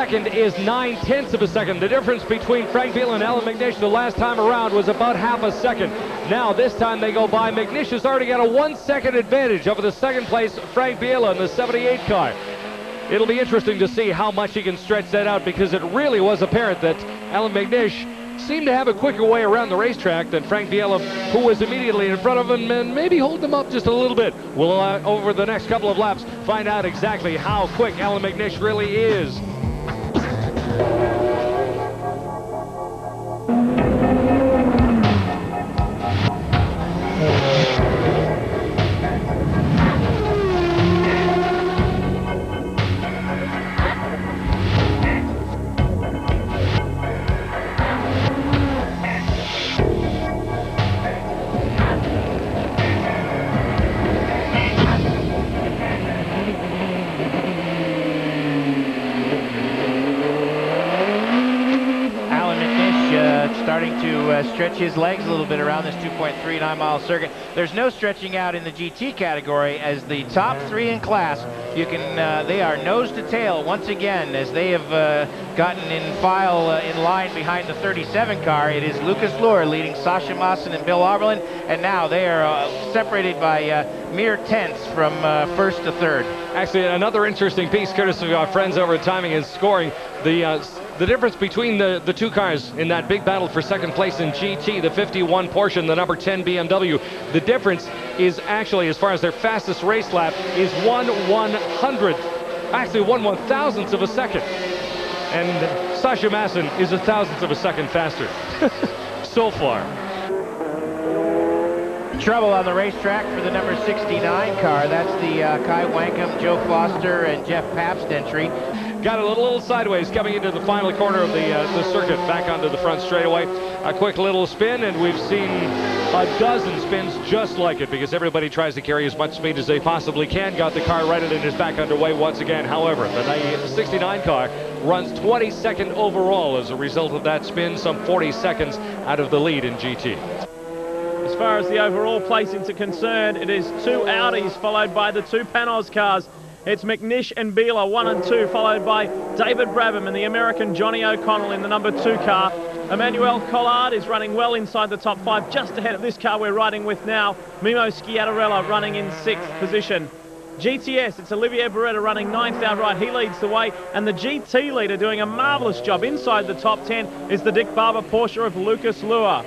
second is 9/10 of a second. The difference between Frank Biela and Alan McNish the last time around was about half a second. Now this time they go by. McNish has already got a 1 second advantage over the second place Frank Biela in the 78 car. It'll be interesting to see how much he can stretch that out, because it really was apparent that Alan McNish seemed to have a quicker way around the racetrack than Frank Biela, who was immediately in front of him and maybe hold him up just a little bit. We'll, over the next couple of laps, find out exactly how quick Alan McNish really is. Starting to stretch his legs a little bit around this 2.39-mile circuit. There's no stretching out in the GT category, as the top three in class, you can they are nose to tail once again, as they have gotten in file in line behind the 37 car. It is Lucas Luhr leading Sasha Maassen and Bill Auberlen, and now they are separated by mere tenths from first to third. Actually, another interesting piece, courtesy of our friends over at Timing and Scoring, the difference between the two cars in that big battle for second place in GT, the 51 Porsche and the number 10 BMW, the difference is actually, as far as their fastest race lap, is 1/100th, actually 1/1000th of a second. And Sasha Maassen is 1,000th of a second faster so far. Trouble on the racetrack for the number 69 car. That's the Kai Wankum, Joe Foster, and Jeff Pabst entry. Got a little sideways coming into the final corner of the circuit, back onto the front straightaway. A quick little spin, and we've seen a dozen spins just like it, because everybody tries to carry as much speed as they possibly can. Got the car righted and is back underway once again. However, the 69 car runs 22nd overall as a result of that spin, some 40 seconds out of the lead in GT. As far as the overall placings are concerned, it is two Audis followed by the two Panos cars. It's McNish and Biela, 1 and 2, followed by David Brabham and the American Johnny O'Connell in the number 2 car. Emmanuel Collard is running well inside the top 5, just ahead of this car we're riding with now. Mimo Schiattarella running in 6th position. GTS, it's Olivier Beretta running 9th outright. He leads the way, and the GT leader doing a marvellous job inside the top 10 is the Dick Barber Porsche of Lucas Luhr.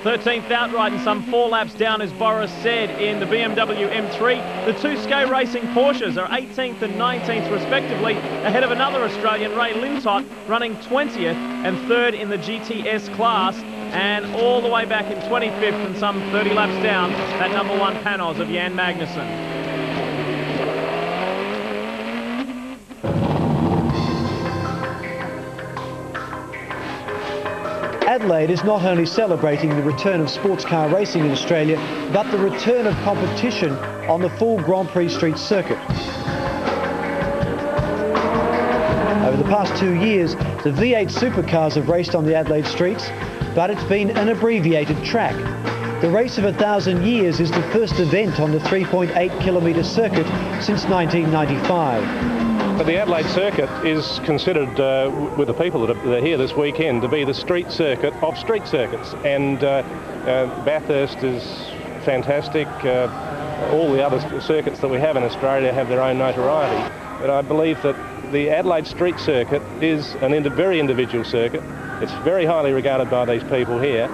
13th outright and some 4 laps down, as Boris said, in the BMW M3. The two Sky Racing Porsches are 18th and 19th respectively, ahead of another Australian, Ray Lintott, running 20th and 3rd in the GTS class, and all the way back in 25th and some 30 laps down, that number 1 Panos of Jan Magnussen. Adelaide is not only celebrating the return of sports car racing in Australia, but the return of competition on the full Grand Prix street circuit. Over the past 2 years, the V8 supercars have raced on the Adelaide streets, but it's been an abbreviated track. The Race of 1,000 Years is the first event on the 3.8-kilometre circuit since 1995. But the Adelaide circuit is considered, with the people that are here this weekend, to be the street circuit of street circuits. And Bathurst is fantastic. All the other circuits that we have in Australia have their own notoriety. But I believe that the Adelaide street circuit is a very individual circuit. It's very highly regarded by these people here.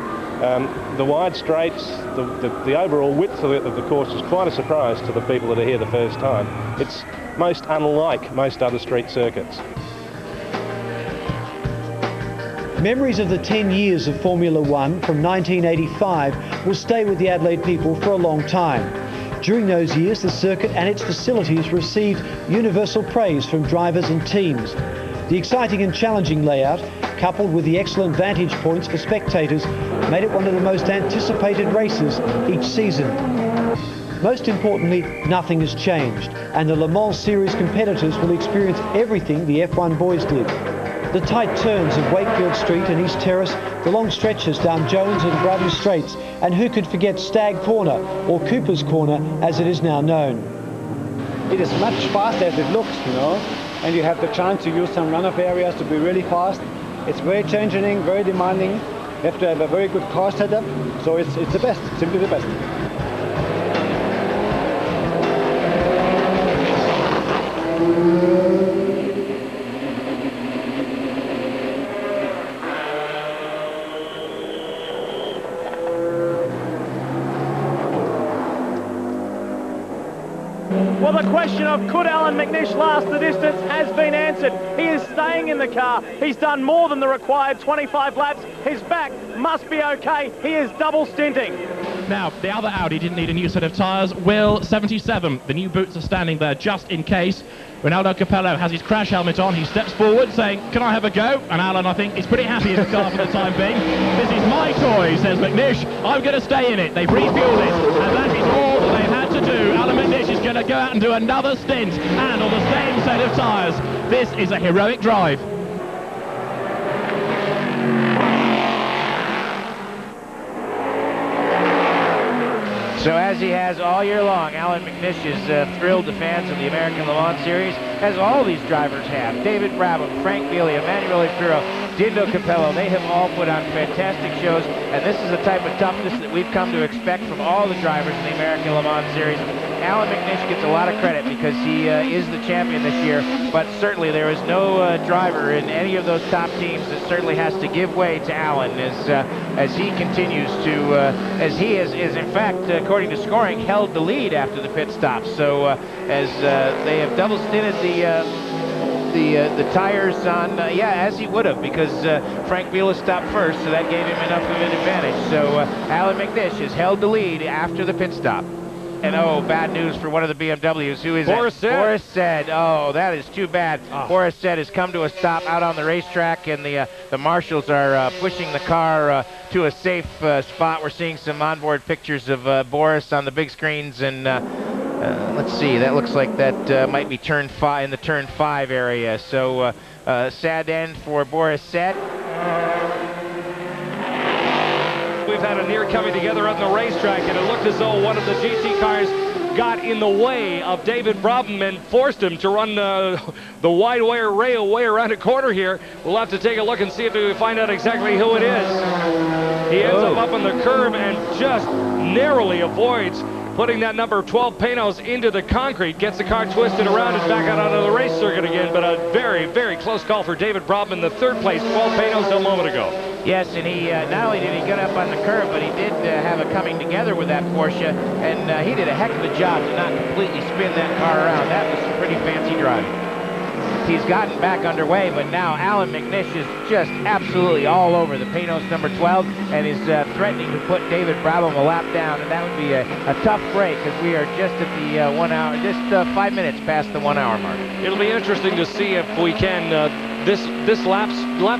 The wide straights, the overall width of the course is quite a surprise to the people that are here the first time. It's most unlike most other street circuits. Memories of the 10 years of Formula One from 1985 will stay with the Adelaide people for a long time. During those years, the circuit and its facilities received universal praise from drivers and teams. The exciting and challenging layout, coupled with the excellent vantage points for spectators, made it one of the most anticipated races each season. Most importantly, nothing has changed, and the Le Mans Series competitors will experience everything the F1 boys did. The tight turns of Wakefield Street and East Terrace, the long stretches down Jones and Broughton Straits, and who could forget Stag Corner, or Cooper's Corner as it is now known. It is much faster as it looks, you know. and you have the chance to use some runoff areas to be really fast. It's very challenging, very demanding. You have to have a very good car setup, so it's the best, simply the best. Well, the question of could Alan McNish last the distance has been answered. He is staying in the car. He's done more than the required 25 laps. His back must be okay. He is double stinting. Now, the other Audi didn't need a new set of tyres. Will 77, the new boots are standing there just in case. Ronaldo Capello has his crash helmet on. He steps forward saying, can I have a go? And Alan, I think, is pretty happy in the car for the time being. This is my toy, says McNish. I'm going to stay in it. They've refueled it, and that is all that they've had to do. Alan McNish is going to go out and do another stint, and on the same set of tyres. This is a heroic drive. So as he has all year long, Alan McNish is thrilled the fans of the American Le Mans Series, as all these drivers have. David Brabham, Frank Bielli, Emanuele Pirro, Dindo Capello, they have all put on fantastic shows, and this is the type of toughness that we've come to expect from all the drivers in the American Le Mans Series. Alan McNish gets a lot of credit because he is the champion this year, but certainly there is no driver in any of those top teams that certainly has to give way to Alan as he continues to, as he is in fact, according to scoring, held the lead after the pit stop. So as they have double stinted the tires on, yeah, as he would have, because Frank Bielli stopped first, so that gave him enough of an advantage. So Alan McNish has held the lead after the pit stop. And oh, bad news for one of the BMWs. Who is Boris it? Said. Boris Said. Oh, that is too bad. Boris Said has come to a stop out on the racetrack, and the marshals are pushing the car to a safe spot. We're seeing some onboard pictures of Boris on the big screens, and let's see. That looks like that might be turn 5 in the turn 5 area. So sad end for Boris Said. We've had a near coming together on the racetrack, and it looked as though one of the GT cars got in the way of David Brabham and forced him to run the wide wire railway around a corner here. We'll have to take a look and see if we can find out exactly who it is. He ends up on the curb and just narrowly avoids putting that number 12 Panos into the concrete, gets the car twisted around and back out onto the race circuit again, but a very, very close call for David Brabham in the third place, 12 Panos a moment ago. Yes, and he not only did he get up on the curb, but he did have a coming together with that Porsche, and he did a heck of a job to not completely spin that car around. That was some pretty fancy driving. He's gotten back underway, but now Alan McNish is just absolutely all over the Panos number 12 and is threatening to put David Brabham a lap down, and that would be a tough break because we are just at the 1 hour, just 5 minutes past the 1 hour mark. It'll be interesting to see if we can, this lap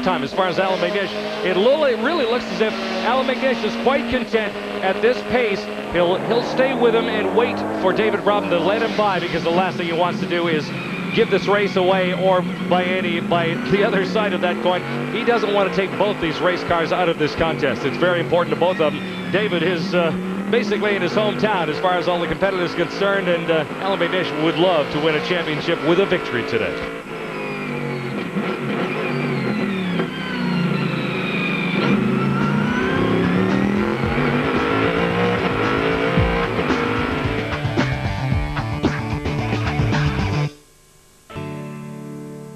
time as far as Alan McNish, it really looks as if Alan McNish is quite content at this pace. He'll stay with him and wait for David Brabham to let him by, because the last thing he wants to do is give this race away, or by the other side of that coin, he doesn't want to take both these race cars out of this contest. It's very important to both of them. David is basically in his hometown as far as all the competitors concerned, and Alan McNish would love to win a championship with a victory today.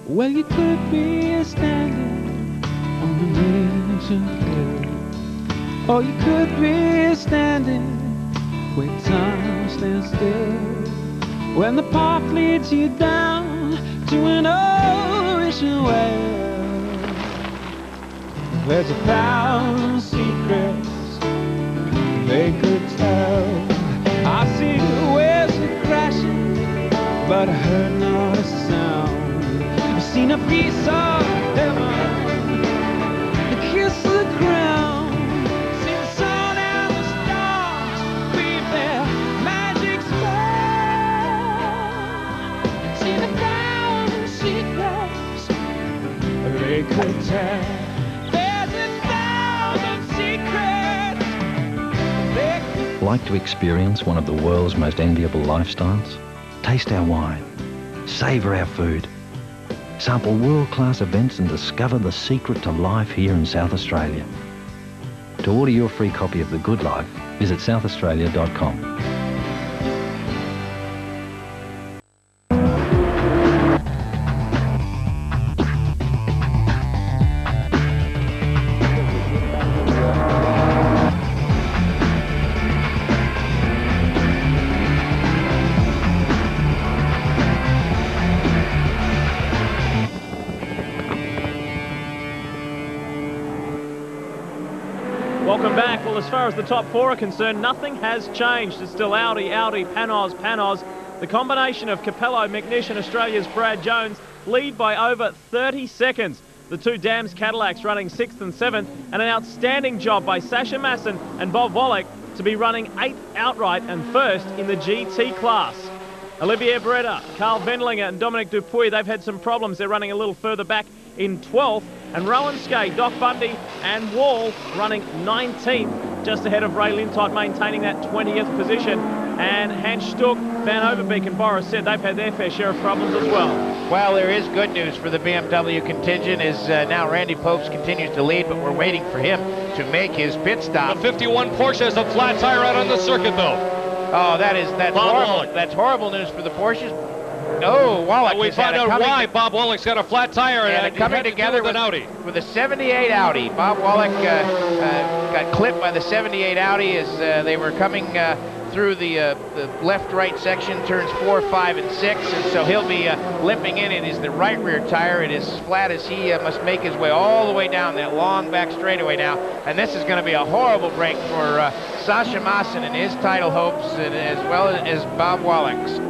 Well, you could be standing on the mission field, or you could be standing where time stands still, when the path leads you down to an ocean well. There's 1,000 secrets they could tell. I see the waves are crashing, but I heard not a sound. Seen a piece of heaven, a kiss of the ground. Seen the sun and the stars weave their magic spell. Seen 1,000 secrets they could tell. There's 1,000 secrets they could. Like to experience one of the world's most enviable lifestyles? Taste our wine, savour our food, Sample world-class events and discover the secret to life here in South Australia. To order your free copy of The Good Life, visit southaustralia.com. Welcome back. Well, as far as the top four are concerned, nothing has changed. It's still Audi, Panos, Panos. The combination of Capello, McNish and Australia's Brad Jones lead by over 30 seconds. The two Dams Cadillacs running 6th and 7th, and an outstanding job by Sasha Masson and Bob Wallach to be running 8th outright and 1st in the GT class. Olivier Beretta, Carl Wendlinger and Dominic Dupuy, they've had some problems. They're running a little further back in 12th. And Rowan Skate, Doc Bundy and Wall running 19th, just ahead of Ray Lintott, maintaining that 20th position. And Hans Stuck, Van Overbeek and Boris said they've had their fair share of problems as well. Well, there is good news for the BMW contingent as now Randy Popes continues to lead, but we're waiting for him to make his pit stop. The 51 Porsche has a flat tire out on the circuit, though. Oh, that's horrible. Wallach. That's horrible news for the Porsches. Oh, Wallach. We find out why Bob Wallach's got a flat tire and coming together with Audi. With a 78 Audi. Bob Wallach got clipped by the 78 Audi as they were coming through the left-right section, turns 4, 5, and 6, and so he'll be limping in. It is the right rear tire. It is flat as he must make his way all the way down that long back straightaway now, and this is going to be a horrible break for Sasha Masson and his title hopes, and as well as Bob Wallach's.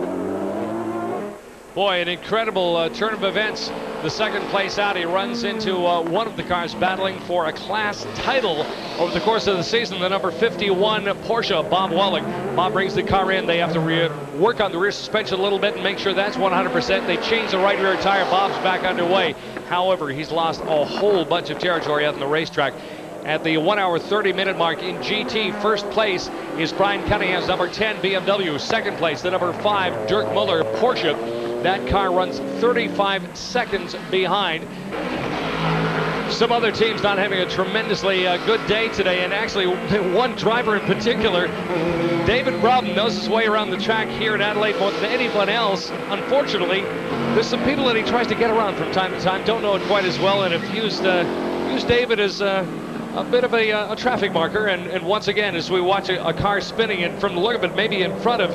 Boy, an incredible turn of events. The second place Audi runs into one of the cars battling for a class title over the course of the season, the number 51 Porsche, Bob Wallach. Bob brings the car in. They have to work on the rear suspension a little bit and make sure that's 100%. They change the right rear tire. Bob's back underway. However, he's lost a whole bunch of territory out on the racetrack. At the 1 hour 30-minute mark in GT, first place is Brian Cunningham's number 10 BMW. Second place, the number 5 Dirk Muller Porsche. That car runs 35 seconds behind. Some other teams not having a tremendously good day today, and actually one driver in particular, David Brabham, knows his way around the track here in Adelaide more than anyone else. Unfortunately, there's some people that he tries to get around from time to time, don't know it quite as well, and have used David as a bit of a traffic marker. And once again, as we watch a car spinning, and from the look of it, maybe in front of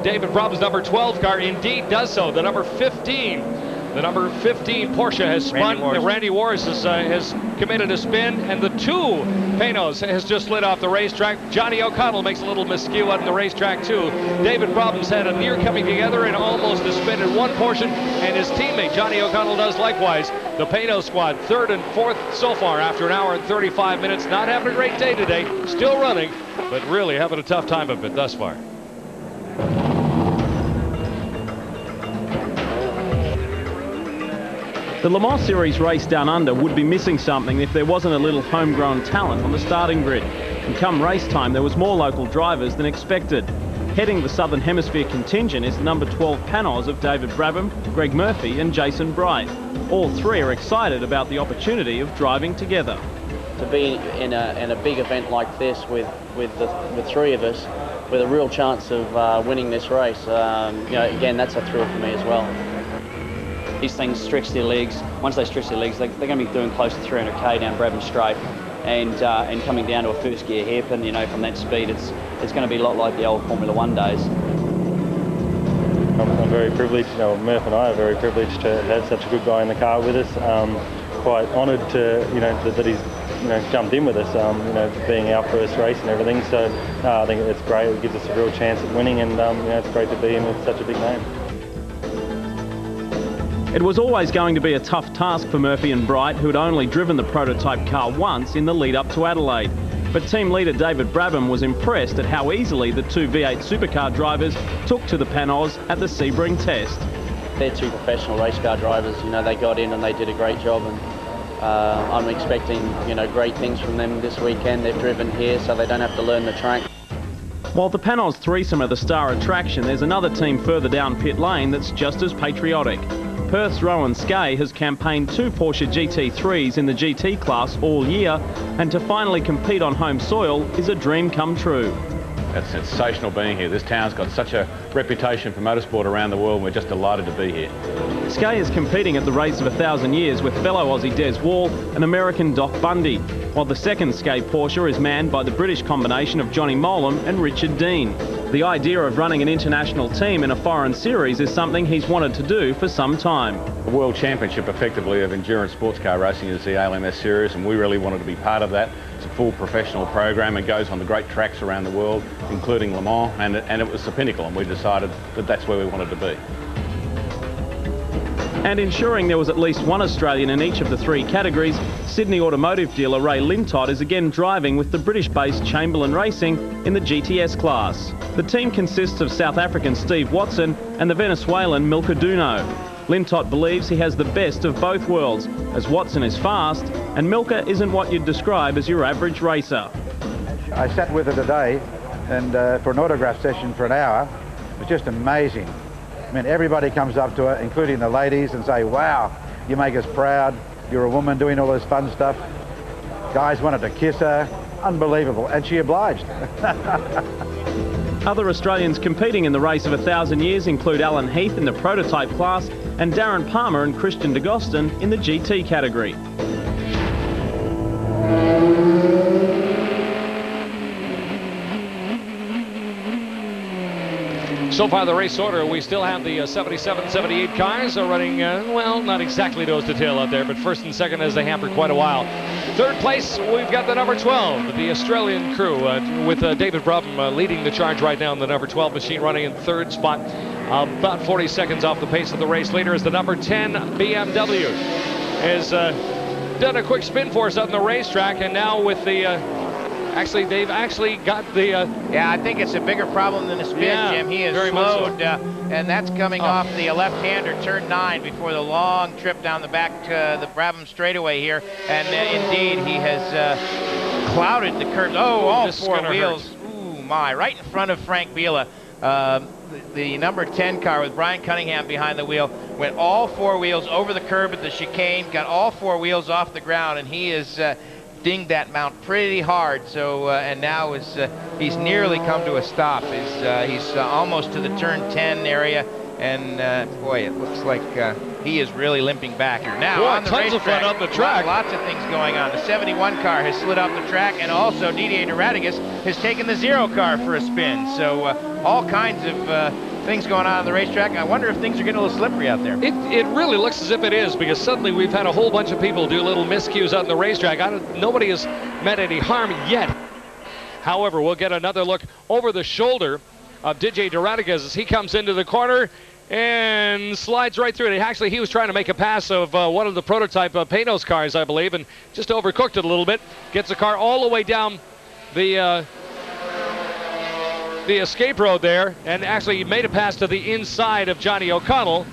David Brabham's number 12 car, indeed does so. The number 15 Porsche has spun. Randy Warris has committed a spin, and the 2 Panos has just slid off the racetrack. Johnny O'Connell makes a little miscue out in the racetrack too. David Brabham's had a near coming together and almost a spin in one portion, and his teammate Johnny O'Connell does likewise. The Panos squad 3rd and 4th so far after an hour and 35 minutes. Not having a great day today, still running, but really having a tough time of it thus far. The Le Mans Series race down under would be missing something if there wasn't a little homegrown talent on the starting grid. And come race time, there was more local drivers than expected. Heading the Southern Hemisphere contingent is the number 12 Panos of David Brabham, Greg Murphy and Jason Bright. All three are excited about the opportunity of driving together. To be in a big event like this with three of us, with a real chance of winning this race, again, that's a thrill for me as well. These things stretch their legs. Once they stretch their legs, they're going to be doing close to 300k down Brabham Straight, and coming down to a first gear hairpin, from that speed, it's going to be a lot like the old Formula One days. I'm very privileged. Murph and I are very privileged to have such a good guy in the car with us. Quite honoured to that he's jumped in with us. Being our first race and everything. So I think it's great. It gives us a real chance at winning, and it's great to be in with such a big name. It was always going to be a tough task for Murphy and Bright, who had only driven the prototype car once in the lead up to Adelaide. But team leader David Brabham was impressed at how easily the two V8 supercar drivers took to the Panos at the Sebring test. They're two professional race car drivers. They got in and they did a great job, and I'm expecting great things from them this weekend. They've driven here, so they don't have to learn the track. While the Panos threesome are the star attraction, there's another team further down pit lane that's just as patriotic. Perth's Rowan Skay has campaigned 2 Porsche GT3s in the GT class all year, and to finally compete on home soil is a dream come true. It's sensational being here. This town's got such a reputation for motorsport around the world, and we're just delighted to be here. Skay is competing at the race of 1,000 years with fellow Aussie Des Wall and American Doc Bundy, while the second Skay Porsche is manned by the British combination of Johnny Molan and Richard Dean. The idea of running an international team in a foreign series is something he's wanted to do for some time. The World Championship, effectively, of endurance sports car racing is the ALMS series, and we really wanted to be part of that. It's a full professional program and goes on the great tracks around the world, including Le Mans, and it was the pinnacle, and we decided that that's where we wanted to be. And ensuring there was at least one Australian in each of the 3 categories, Sydney automotive dealer Ray Lintott is again driving with the British-based Chamberlain Racing in the GTS class. The team consists of South African Steve Watson and the Venezuelan Milka Duno. Lintott believes he has the best of both worlds, as Watson is fast and Milka isn't what you'd describe as your average racer. I sat with her today and for an autograph session for an hour. It was just amazing. I mean, everybody comes up to her, including the ladies, and say, wow, you make us proud. You're a woman doing all this fun stuff. Guys wanted to kiss her. Unbelievable. And she obliged. Other Australians competing in the race of 1,000 years include Alan Heath in the prototype class and Darren Palmer and Christian DeGostin in the GT category. So far the race order, we still have the 77, 78 cars are running, well, not exactly nose to tail out there, but first and second as they hamper quite a while. Third place, we've got the number 12, the Australian crew, with David Brabham leading the charge right now in the number 12 machine, running in third spot, about 40 seconds off the pace of the race leader. As the number 10 BMW has done a quick spin for us out on the racetrack, and now with the actually, they've actually got the... Yeah, I think it's a bigger problem than the spin, yeah, Jim. He is slowed, and that's coming off the left-hander, turn 9, before the long trip down the back to the Brabham straightaway here. And indeed, he has clouded the curves. Oh, all 4 wheels. Ooh, my. Right in front of Frank Biela. The number 10 car with Brian Cunningham behind the wheel went all 4 wheels over the curb at the chicane, got all 4 wheels off the ground, and he is... dinged that mount pretty hard, so and now he's nearly come to a stop. He's almost to the turn 10 area, and boy, it looks like he is really limping back here. Now boy, on the tons of fun up the track. Lots of things going on. The 71 car has slid off the track, and also Didier de Radigas has taken the 0 car for a spin. So all kinds of things going on the racetrack. I wonder if things are getting a little slippery out there. It really looks as if it is, because suddenly we've had a whole bunch of people do little miscues out on the racetrack. Nobody has meant any harm yet. However, we'll get another look over the shoulder of Didier de Radigas as he comes into the corner and slides right through it. Actually, he was trying to make a pass of one of the prototype Panos cars, I believe, and just overcooked it a little bit. Gets the car all the way down the escape road there, and actually he made a pass to the inside of Johnny O'Connell.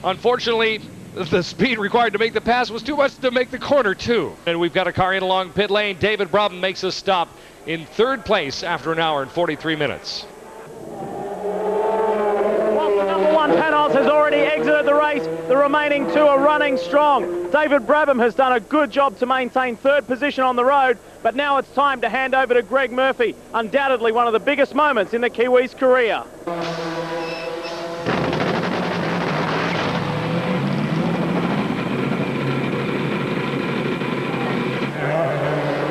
Unfortunately, the speed required to make the pass was too much to make the corner too. And we've got a car in along pit lane. David Brabham makes a stop in third place after an hour and 43 minutes. Whilst the number 1 Panos has already exited the race, the remaining 2 are running strong. David Brabham has done a good job to maintain third position on the road, but now it's time to hand over to Greg Murphy, undoubtedly one of the biggest moments in the Kiwis' career.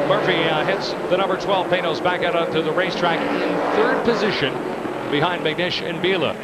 Murphy hits the number 12 Panos back out onto the racetrack in third position behind McNish and Biela.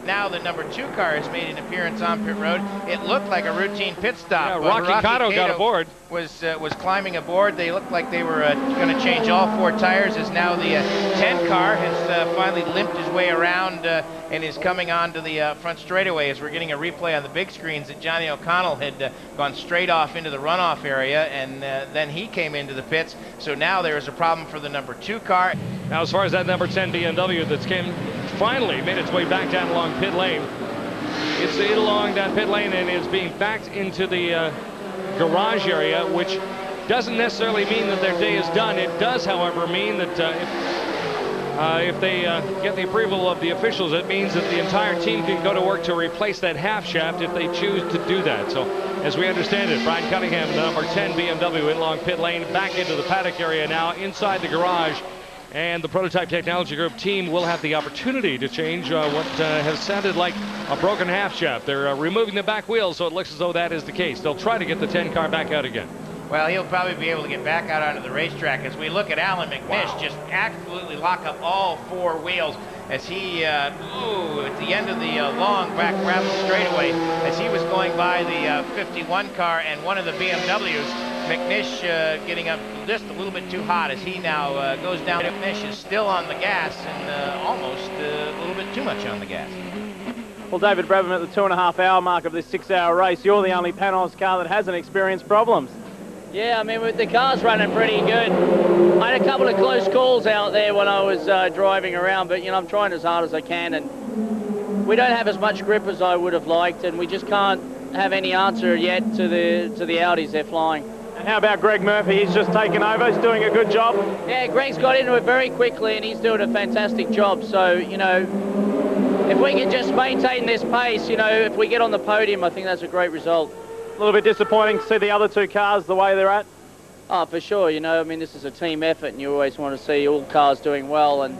Now the number 2 car has made an appearance on pit road. It looked like a routine pit stop. Yeah, Rocky Kato got aboard. Was climbing aboard. They looked like they were going to change all 4 tires, as now the 10 car has finally limped his way around and is coming onto the front straightaway, as we're getting a replay on the big screens that Johnny O'Connell had gone straight off into the runoff area, and then he came into the pits. So now there is a problem for the number 2 car. Now as far as that number 10 BMW that's finally made its way back down along pit lane. It's in along that pit lane and is being backed into the garage area, which doesn't necessarily mean that their day is done. It does, however, mean that If they get the approval of the officials, it means that the entire team can go to work to replace that half shaft if they choose to do that. So, as we understand it, Brian Cunningham, the number 10 BMW in long pit lane, back into the paddock area now, inside the garage. And the Prototype Technology Group team will have the opportunity to change what has sounded like a broken half shaft. They're removing the back wheel, so it looks as though that is the case. They'll try to get the 10 car back out again. Well, he'll probably be able to get back out onto the racetrack as we look at Alan McNish just absolutely lock up all four wheels as he, at the end of the long back gravel straightaway, as he was going by the 51 car and one of the BMWs. McNish getting up just a little bit too hot as he now goes down. McNish is still on the gas and almost a little bit too much on the gas. Well, David Brabham, at the 2.5 hour mark of this 6-hour race, you're the only Panos car that hasn't experienced problems. Yeah, I mean, with the car's running pretty good. I had a couple of close calls out there when I was driving around, but, you know, I'm trying as hard as I can, and we don't have as much grip as I would have liked, and we just can't have any answer yet to the Audis they're flying. And how about Greg Murphy? He's just taken over. He's doing a good job. Yeah, Greg's got into it very quickly, and he's doing a fantastic job. So, you know, if we can just maintain this pace, you know, if we get on the podium, I think that's a great result. A little bit disappointing to see the other two cars the way they're at. Oh, for sure. You know, I mean, this is a team effort, and you always want to see all cars doing well. And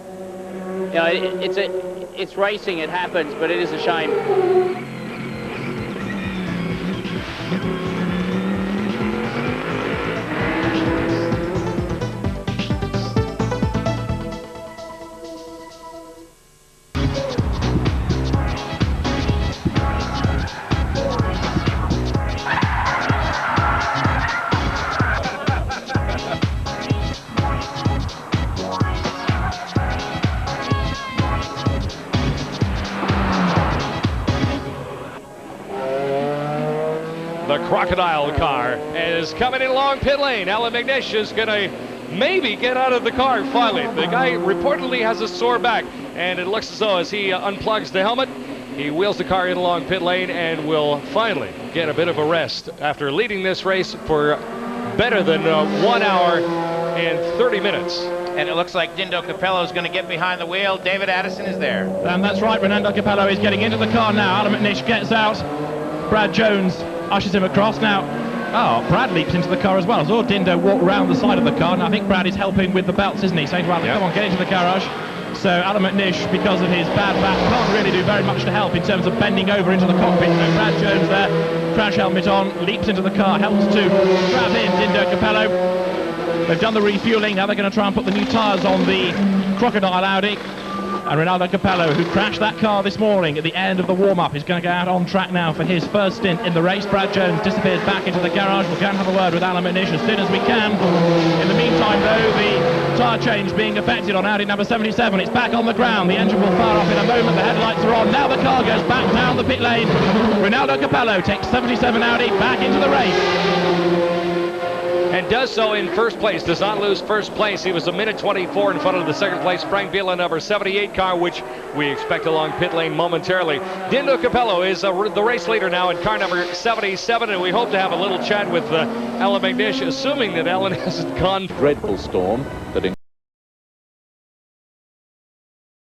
you know, it's racing. It happens, but it is a shame. The Crocodile car is coming in long pit lane. Alan McNish is going to maybe get out of the car finally. The guy reportedly has a sore back, and it looks as though as he unplugs the helmet, he wheels the car in along pit lane and will finally get a bit of a rest after leading this race for better than 1 hour and 30 minutes. And it looks like Dindo Capello is going to get behind the wheel. David Addison is there. And that's right, Renando Capello is getting into the car now. Alan McNish gets out. Brad Jones ushers him across now. Oh, Brad leaps into the car as well. I saw Dindo walk round the side of the car, and I think Brad is helping with the belts, isn't he? Saying to Alan, come on, get into the garage. So Alan McNish, because of his bad back, can't really do very much to help in terms of bending over into the cockpit. So Brad Jones there, crash helmet on, leaps into the car, helps to grab in Dindo Capello. They've done the refueling, now they're going to try and put the new tyres on the Crocodile Audi. And Renaldo Capello, who crashed that car this morning at the end of the warm-up, is going to go out on track now for his first stint in the race. Brad Jones disappears back into the garage. We'll go and have a word with Alan McNish as soon as we can. In the meantime, though, the tyre change being effected on Audi number 77. It's back on the ground. The engine will fire up in a moment. The headlights are on. Now the car goes back down the pit lane. Renaldo Capello takes 77 Audi back into the race. And does so in first place, does not lose first place. He was a minute 24 in front of the second place Frank Vila number 78 car, which we expect along pit lane momentarily. Dindo Capello is the race leader now in car number 77, and we hope to have a little chat with Alan McNish, assuming that Alan hasn't gone. Dreadful storm that